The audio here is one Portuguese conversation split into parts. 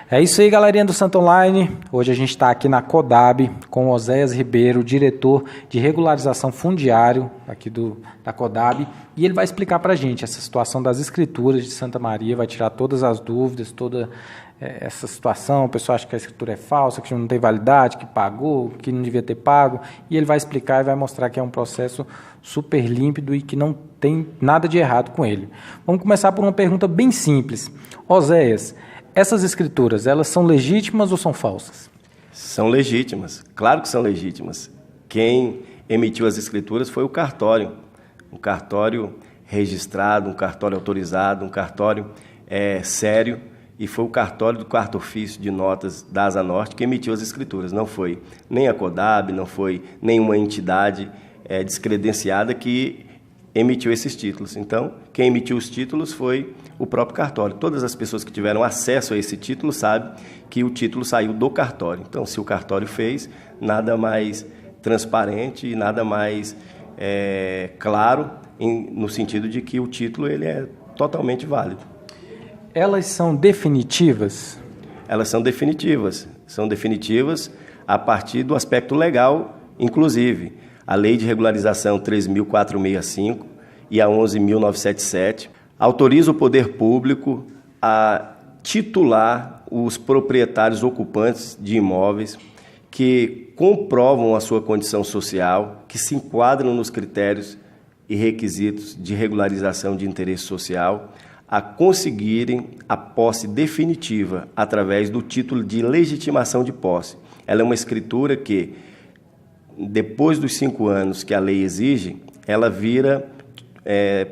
É isso aí, galerinha do Santo Online. Hoje a gente está aqui na CODAB com o Oséias Ribeiro, diretor de regularização fundiário aqui da CODAB, e ele vai explicar para a gente essa situação das escrituras de Santa Maria, vai tirar todas as dúvidas, toda essa situação. O pessoal acha que a escritura é falsa, que não tem validade, que pagou, que não devia ter pago, e ele vai explicar e vai mostrar que é um processo super límpido e que não tem nada de errado com ele. Vamos começar por uma pergunta bem simples. Oséias, essas escrituras, elas são legítimas ou são falsas? São legítimas, claro que são legítimas. Quem emitiu as escrituras foi o cartório. Um cartório registrado, um cartório autorizado, um cartório sério, e foi o cartório do quarto ofício de notas da Asa Norte que emitiu as escrituras. Não foi nem a CODAB, não foi nenhuma entidade descredenciada que emitiu esses títulos. Então, quem emitiu os títulos foi o próprio cartório. Todas as pessoas que tiveram acesso a esse título sabem que o título saiu do cartório. Então, se o cartório fez, nada mais transparente e nada mais claro no sentido de que o título ele é totalmente válido. Elas são definitivas? Elas são definitivas. São definitivas a partir do aspecto legal, inclusive. A Lei de Regularização 3.465 e a 11.977 autoriza o poder público a titular os proprietários ocupantes de imóveis que comprovam a sua condição social, que se enquadram nos critérios e requisitos de regularização de interesse social, a conseguirem a posse definitiva através do título de legitimação de posse. Ela é uma escritura que, depois dos 5 anos que a lei exige, ela vira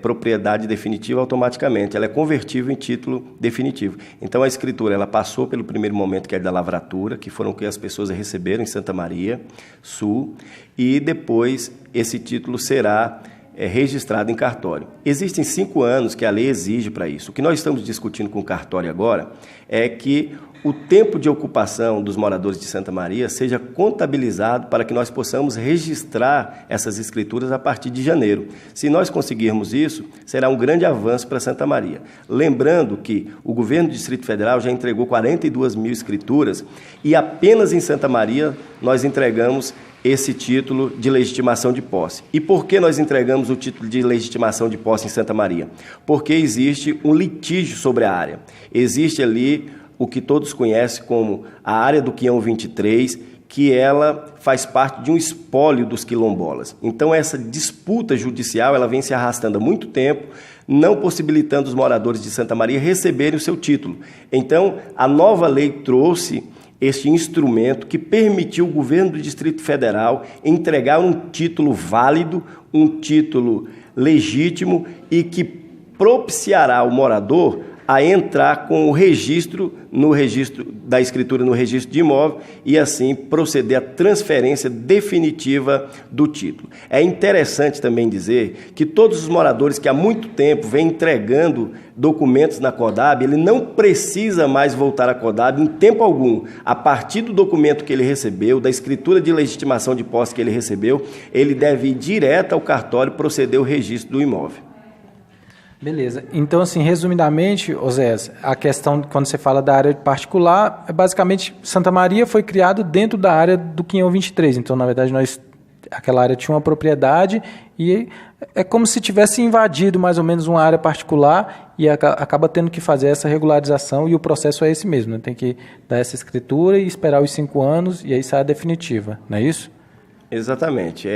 propriedade definitiva automaticamente. Ela é convertível em título definitivo. Então, a escritura ela passou pelo primeiro momento, que é da lavratura, que foram o que as pessoas receberam em Santa Maria Sul, e depois esse título será registrado em cartório. Existem 5 anos que a lei exige para isso. O que nós estamos discutindo com o cartório agora é que o tempo de ocupação dos moradores de Santa Maria seja contabilizado para que nós possamos registrar essas escrituras a partir de janeiro. Se nós conseguirmos isso, será um grande avanço para Santa Maria. Lembrando que o governo do Distrito Federal já entregou 42 mil escrituras e apenas em Santa Maria nós entregamos esse título de legitimação de posse. E por que nós entregamos o título de legitimação de posse em Santa Maria? Porque existe um litígio sobre a área. Existe ali o que todos conhecem como a área do Quião 23, que ela faz parte de um espólio dos quilombolas. Então, essa disputa judicial ela vem se arrastando há muito tempo, não possibilitando os moradores de Santa Maria receberem o seu título. Então, a nova lei trouxe este instrumento que permitiu o governo do Distrito Federal entregar um título válido, um título legítimo e que propiciará ao morador a entrar com o registro da escritura no registro de imóvel e assim proceder à transferência definitiva do título. É interessante também dizer que todos os moradores que há muito tempo vêm entregando documentos na CODAB, ele não precisa mais voltar à CODAB em tempo algum. A partir do documento que ele recebeu, da escritura de legitimação de posse que ele recebeu, ele deve ir direto ao cartório proceder ao registro do imóvel. Beleza. Então, assim, resumidamente, Oséias, a questão, quando você fala da área particular, basicamente, Santa Maria foi criado dentro da área do Quião 23. Então, na verdade, aquela área tinha uma propriedade e é como se tivesse invadido mais ou menos uma área particular e acaba tendo que fazer essa regularização e o processo é esse mesmo, né? Tem que dar essa escritura e esperar os 5 anos e aí sai a definitiva, não é isso? Exatamente.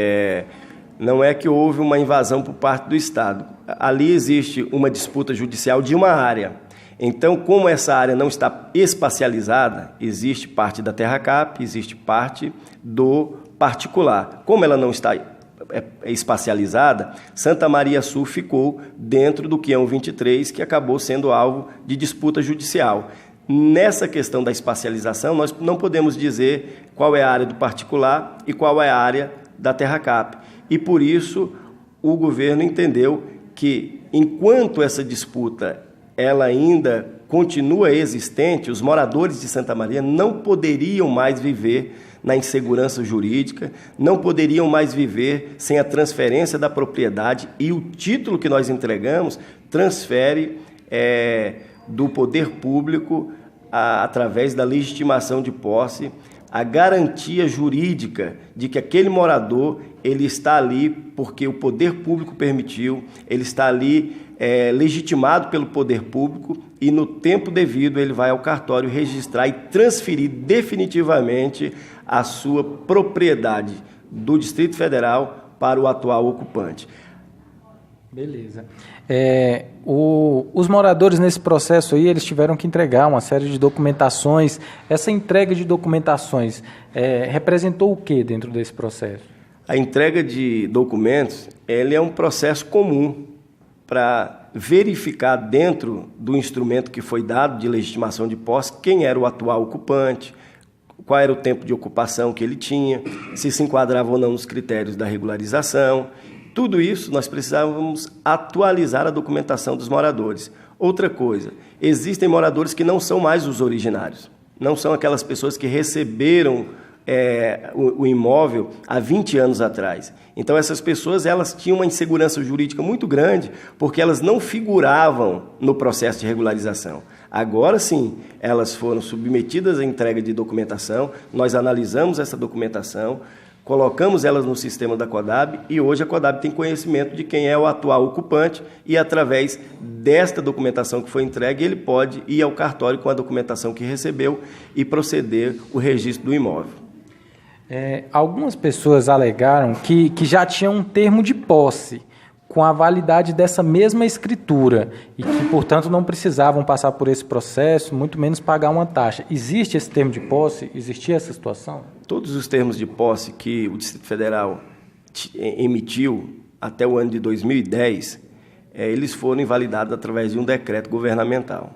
Não é que houve uma invasão por parte do Estado. Ali existe uma disputa judicial de uma área. Então, como essa área não está espacializada, existe parte da TerraCap, existe parte do particular. Como ela não está espacializada, Santa Maria Sul ficou dentro do Quião 23, que acabou sendo alvo de disputa judicial. Nessa questão da espacialização, nós não podemos dizer qual é a área do particular e qual é a área da TerraCap. E, por isso, o governo entendeu que, enquanto essa disputa ela ainda continua existente, os moradores de Santa Maria não poderiam mais viver na insegurança jurídica, não poderiam mais viver sem a transferência da propriedade e o título que nós entregamos transfere do poder público através da legitimação de posse, a garantia jurídica de que aquele morador ele está ali porque o poder público permitiu, ele está ali legitimado pelo poder público e no tempo devido ele vai ao cartório registrar e transferir definitivamente a sua propriedade do Distrito Federal para o atual ocupante. Beleza. Os moradores nesse processo aí, eles tiveram que entregar uma série de documentações. Essa entrega de documentações representou o que dentro desse processo? A entrega de documentos, ele é um processo comum para verificar dentro do instrumento que foi dado de legitimação de posse quem era o atual ocupante, qual era o tempo de ocupação que ele tinha, se enquadrava ou não nos critérios da regularização. Tudo isso nós precisávamos atualizar a documentação dos moradores. Outra coisa, existem moradores que não são mais os originários, não são aquelas pessoas que receberam o imóvel há 20 anos atrás. Então essas pessoas elas tinham uma insegurança jurídica muito grande porque elas não figuravam no processo de regularização. Agora sim, elas foram submetidas à entrega de documentação, nós analisamos essa documentação, colocamos elas no sistema da CODAB e hoje a CODAB tem conhecimento de quem é o atual ocupante e através desta documentação que foi entregue ele pode ir ao cartório com a documentação que recebeu e proceder o registro do imóvel. Algumas pessoas alegaram que já tinham um termo de posse com a validade dessa mesma escritura e que, portanto, não precisavam passar por esse processo, muito menos pagar uma taxa. Existe esse termo de posse? Existia essa situação? Todos os termos de posse que o Distrito Federal emitiu até o ano de 2010, eles foram invalidados através de um decreto governamental.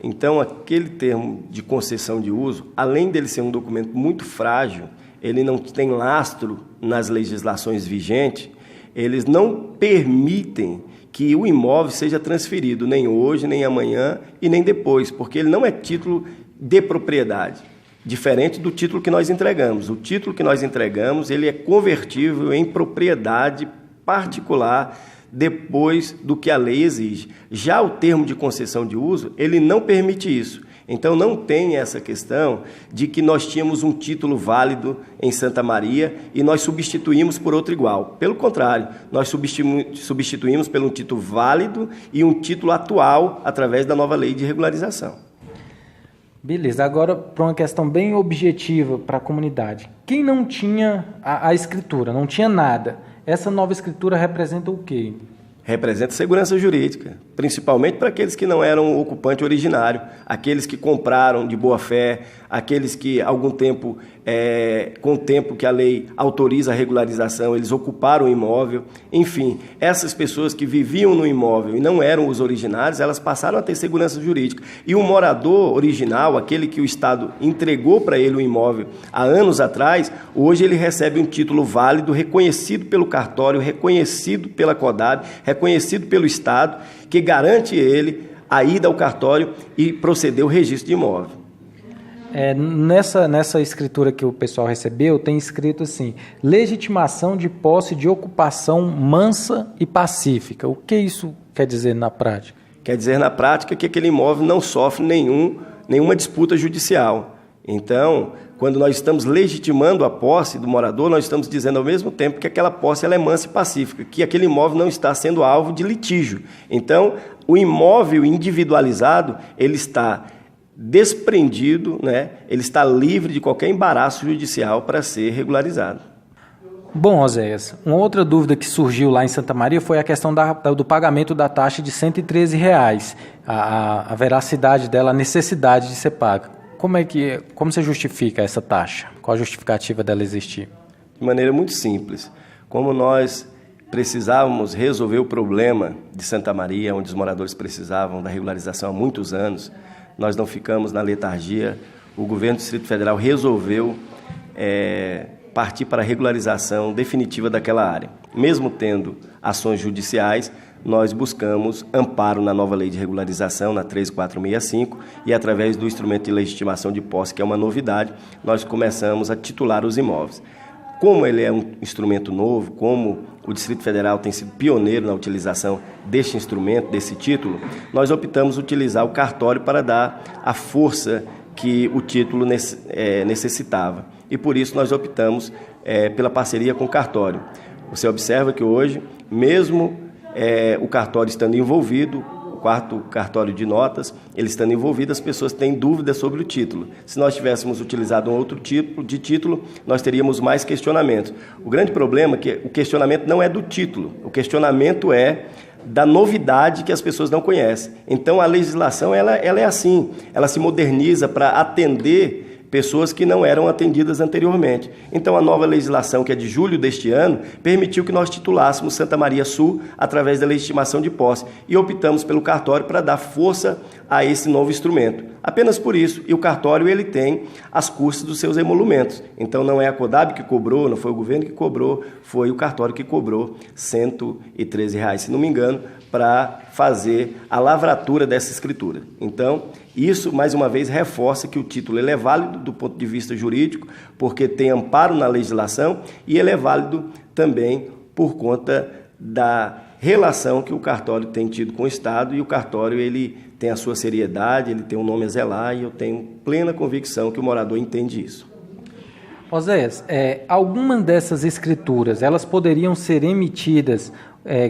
Então, aquele termo de concessão de uso, além dele ser um documento muito frágil, ele não tem lastro nas legislações vigentes, eles não permitem que o imóvel seja transferido nem hoje, nem amanhã e nem depois, porque ele não é título de propriedade, diferente do título que nós entregamos. O título que nós entregamos, ele é convertível em propriedade particular depois do que a lei exige. Já o termo de concessão de uso, ele não permite isso. Então, não tem essa questão de que nós tínhamos um título válido em Santa Maria e nós substituímos por outro igual. Pelo contrário, nós substituímos por um título válido e um título atual através da nova lei de regularização. Beleza, agora para uma questão bem objetiva para a comunidade. Quem não tinha a escritura, não tinha nada, essa nova escritura representa o quê? Representa segurança jurídica, principalmente para aqueles que não eram o ocupante originário, aqueles que compraram de boa fé, aqueles que, algum tempo, com o tempo que a lei autoriza a regularização, eles ocuparam o imóvel. Enfim, essas pessoas que viviam no imóvel e não eram os originários, elas passaram a ter segurança jurídica. E o morador original, aquele que o Estado entregou para ele o imóvel há anos atrás, hoje ele recebe um título válido, reconhecido pelo cartório, reconhecido pela CODAB, reconhecido pelo Estado, que garante ele a ida ao cartório e proceder ao registro de imóvel. Nessa escritura que o pessoal recebeu, tem escrito assim: legitimação de posse de ocupação mansa e pacífica. O que isso quer dizer na prática? Quer dizer na prática que aquele imóvel não sofre nenhuma disputa judicial. Então, quando nós estamos legitimando a posse do morador, nós estamos dizendo ao mesmo tempo que aquela posse ela é mansa e pacífica, que aquele imóvel não está sendo alvo de litígio. Então, o imóvel individualizado, ele está desprendido, né? Ele está livre de qualquer embaraço judicial para ser regularizado. Bom, Oséias, uma outra dúvida que surgiu lá em Santa Maria foi a questão do pagamento da taxa de R$ 113, a veracidade dela, a necessidade de ser paga. Como você justifica essa taxa? Qual a justificativa dela existir? De maneira muito simples. Como nós precisávamos resolver o problema de Santa Maria, onde os moradores precisavam da regularização há muitos anos, nós não ficamos na letargia. O governo do Distrito Federal resolveu partir para a regularização definitiva daquela área. Mesmo tendo ações judiciais, nós buscamos amparo na nova lei de regularização, na 13465, e através do instrumento de legitimação de posse, que é uma novidade, nós começamos a titular os imóveis. como ele é um instrumento novo, como o Distrito Federal tem sido pioneiro na utilização deste instrumento, desse título, nós optamos utilizar o cartório para dar a força que o título necessitava. E por isso nós optamos pela parceria com o cartório. Você observa que hoje, mesmo o cartório estando envolvido, o quarto cartório de notas, ele estando envolvido, as pessoas têm dúvidas sobre o título. Se nós tivéssemos utilizado um outro tipo de título, nós teríamos mais questionamentos. O grande problema é que o questionamento não é do título, o questionamento é da novidade que as pessoas não conhecem. Então, a legislação ela é assim, ela se moderniza para atender pessoas que não eram atendidas anteriormente. Então, a nova legislação, que é de julho deste ano, permitiu que nós titulássemos Santa Maria Sul através da legitimação de posse e optamos pelo cartório para dar força a esse novo instrumento. Apenas por isso, e o cartório ele tem as custas dos seus emolumentos. Então, não é a CODAB que cobrou, não foi o governo que cobrou, foi o cartório que cobrou R$ 113, se não me engano, para fazer a lavratura dessa escritura. Então, isso, mais uma vez, reforça que o título ele é válido do ponto de vista jurídico, porque tem amparo na legislação, e ele é válido também por conta da relação que o cartório tem tido com o Estado, e o cartório ele tem a sua seriedade, ele tem um nome a zelar, e eu tenho plena convicção que o morador entende isso. Oséias, alguma dessas escrituras, elas poderiam ser emitidas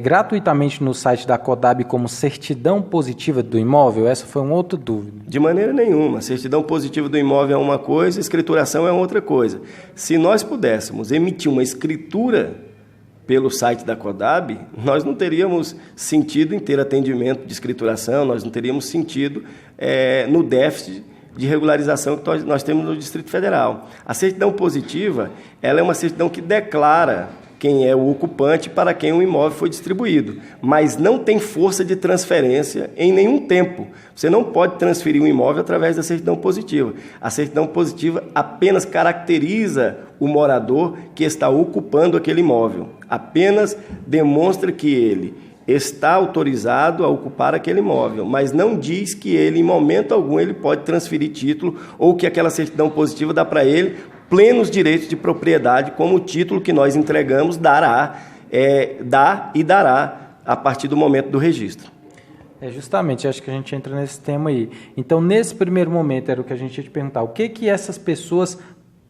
gratuitamente no site da CODAB como certidão positiva do imóvel? Essa foi uma outra dúvida. De maneira nenhuma. Certidão positiva do imóvel é uma coisa, escrituração é outra coisa. Se nós pudéssemos emitir uma escritura pelo site da CODAB, nós não teríamos sentido em ter atendimento de escrituração, nós não teríamos sentido no déficit de regularização que nós temos no Distrito Federal. A certidão positiva, ela é uma certidão que declara quem é o ocupante para quem o imóvel foi distribuído, mas não tem força de transferência em nenhum tempo. Você não pode transferir um imóvel através da certidão positiva. A certidão positiva apenas caracteriza o morador que está ocupando aquele imóvel, apenas demonstra que ele está autorizado a ocupar aquele imóvel, mas não diz que ele, em momento algum, ele pode transferir título ou que aquela certidão positiva dá para ele plenos direitos de propriedade, como o título que nós entregamos dá e dará a partir do momento do registro. Justamente, acho que a gente entra nesse tema aí. Então, nesse primeiro momento, era o que a gente ia te perguntar, o que essas pessoas,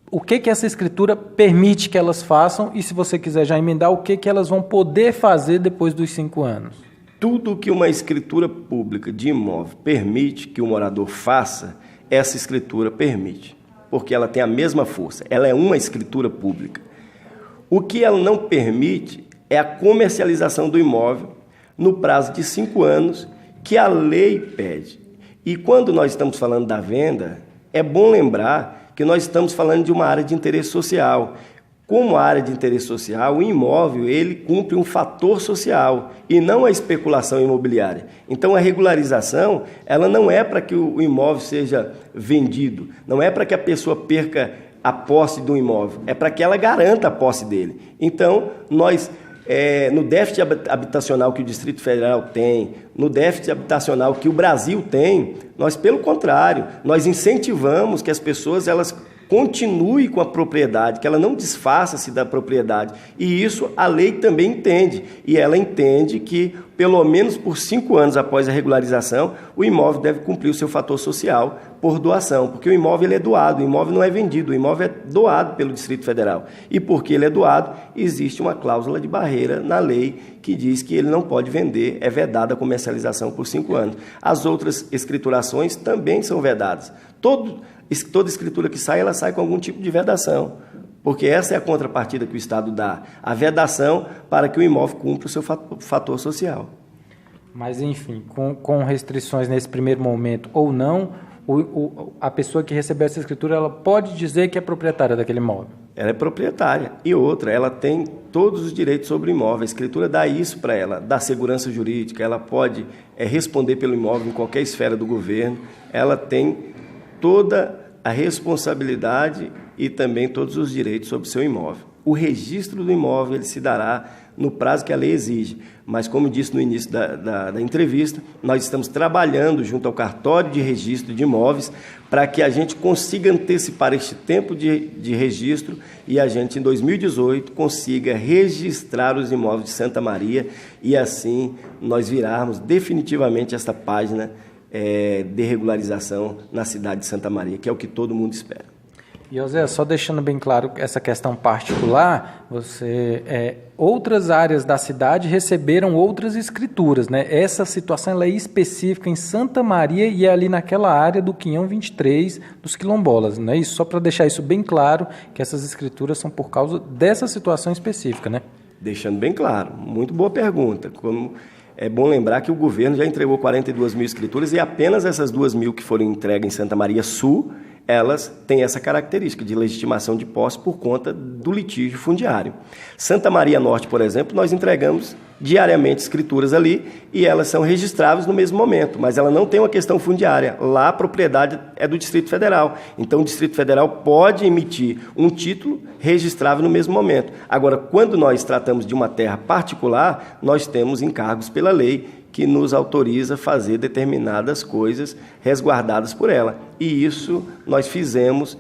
o que essa escritura permite que elas façam, e se você quiser já emendar, o que elas vão poder fazer depois dos 5 anos? Tudo que uma escritura pública de imóvel permite que o morador faça, essa escritura permite, porque ela tem a mesma força, ela é uma escritura pública. O que ela não permite é a comercialização do imóvel no prazo de 5 anos que a lei pede. E quando nós estamos falando da venda, é bom lembrar que nós estamos falando de uma área de interesse social. Como área de interesse social, o imóvel ele cumpre um fator social e não a especulação imobiliária. Então, a regularização ela não é para que o imóvel seja vendido, não é para que a pessoa perca a posse do imóvel, é para que ela garanta a posse dele. Então, nós, no déficit habitacional que o Distrito Federal tem, no déficit habitacional que o Brasil tem, nós, pelo contrário, nós incentivamos que as pessoas elas continue com a propriedade, que ela não desfaça-se da propriedade. E isso a lei também entende. E ela entende que, pelo menos por 5 anos após a regularização, o imóvel deve cumprir o seu fator social por doação, porque o imóvel ele é doado, o imóvel não é vendido, o imóvel é doado pelo Distrito Federal. E porque ele é doado, existe uma cláusula de barreira na lei que diz que ele não pode vender, é vedada a comercialização por 5 anos. As outras escriturações também são vedadas. Toda escritura que sai, ela sai com algum tipo de vedação, porque essa é a contrapartida que o Estado dá, a vedação para que o imóvel cumpra o seu fator social. Mas, enfim, com restrições nesse primeiro momento ou não, a pessoa que recebeu essa escritura, ela pode dizer que é proprietária daquele imóvel? Ela é proprietária. E outra, ela tem todos os direitos sobre o imóvel. A escritura dá isso para ela, dá segurança jurídica, ela pode responder pelo imóvel em qualquer esfera do governo, ela tem toda a responsabilidade e também todos os direitos sobre o seu imóvel. O registro do imóvel ele se dará no prazo que a lei exige. Mas, como disse no início da entrevista, nós estamos trabalhando junto ao cartório de registro de imóveis para que a gente consiga antecipar este tempo de registro e a gente, em 2018, consiga registrar os imóveis de Santa Maria e, assim, nós virarmos definitivamente esta página de regularização na cidade de Santa Maria, que é o que todo mundo espera. E, José, só deixando bem claro essa questão particular, outras áreas da cidade receberam outras escrituras, né? Essa situação ela é específica em Santa Maria e é ali naquela área do Quinhão 23 dos quilombolas, não é isso? Só para deixar isso bem claro, que essas escrituras são por causa dessa situação específica, né? Deixando bem claro, muito boa pergunta. É bom lembrar que o governo já entregou 42 mil escrituras e apenas essas 2 mil que foram entregues em Santa Maria Sul, elas têm essa característica de legitimação de posse por conta do litígio fundiário. Santa Maria Norte, por exemplo, nós entregamos diariamente escrituras ali e elas são registráveis no mesmo momento, mas ela não tem uma questão fundiária. Lá a propriedade é do Distrito Federal, então o Distrito Federal pode emitir um título registrável no mesmo momento. Agora, quando nós tratamos de uma terra particular, nós temos encargos pela lei que nos autoriza a fazer determinadas coisas resguardadas por ela. E isso nós fizemos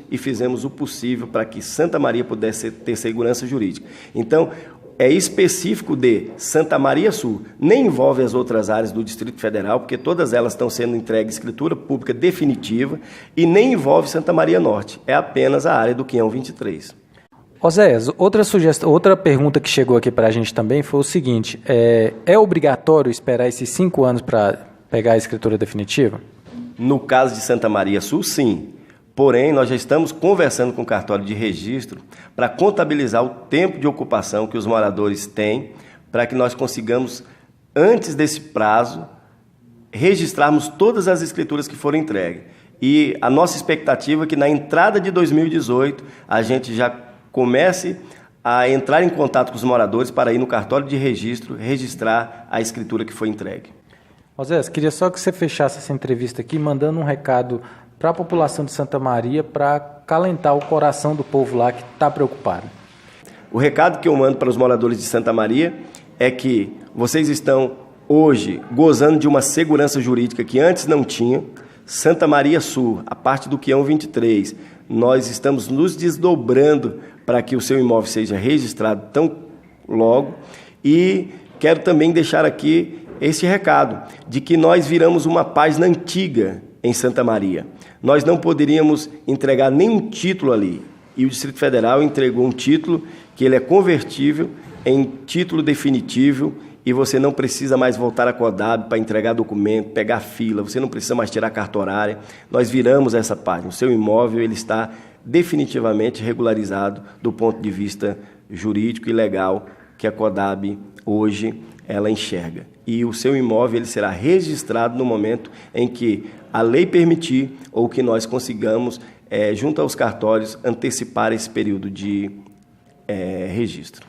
o possível para que Santa Maria pudesse ter segurança jurídica. Então, é específico de Santa Maria Sul, nem envolve as outras áreas do Distrito Federal, porque todas elas estão sendo entregues escritura pública definitiva, e nem envolve Santa Maria Norte, é apenas a área do Quinhão 23. Oséias, outra pergunta que chegou aqui para a gente também foi o seguinte, é obrigatório esperar esses 5 anos para pegar a escritura definitiva? No caso de Santa Maria Sul, sim. Porém, nós já estamos conversando com o cartório de registro para contabilizar o tempo de ocupação que os moradores têm, para que nós consigamos, antes desse prazo, registrarmos todas as escrituras que foram entregues. E a nossa expectativa é que na entrada de 2018 a gente já comece a entrar em contato com os moradores para ir no cartório de registro registrar a escritura que foi entregue. Oséias, queria só que você fechasse essa entrevista aqui mandando um recado para a população de Santa Maria para acalentar o coração do povo lá que está preocupado. O recado que eu mando para os moradores de Santa Maria é que vocês estão hoje gozando de uma segurança jurídica que antes não tinham. Santa Maria Sul, a parte do Quinhão 23, nós estamos nos desdobrando para que o seu imóvel seja registrado tão logo. E quero também deixar aqui esse recado de que nós viramos uma página antiga em Santa Maria. Nós não poderíamos entregar nenhum título ali. E o Distrito Federal entregou um título que ele é convertível em título definitivo e você não precisa mais voltar à CODAB para entregar documento, pegar fila, você não precisa mais tirar carta horária. Nós viramos essa página. O seu imóvel ele está definitivamente regularizado do ponto de vista jurídico e legal que a CODAB hoje ela enxerga. E o seu imóvel ele será registrado no momento em que a lei permitir ou que nós consigamos, junto aos cartórios, antecipar esse período de registro.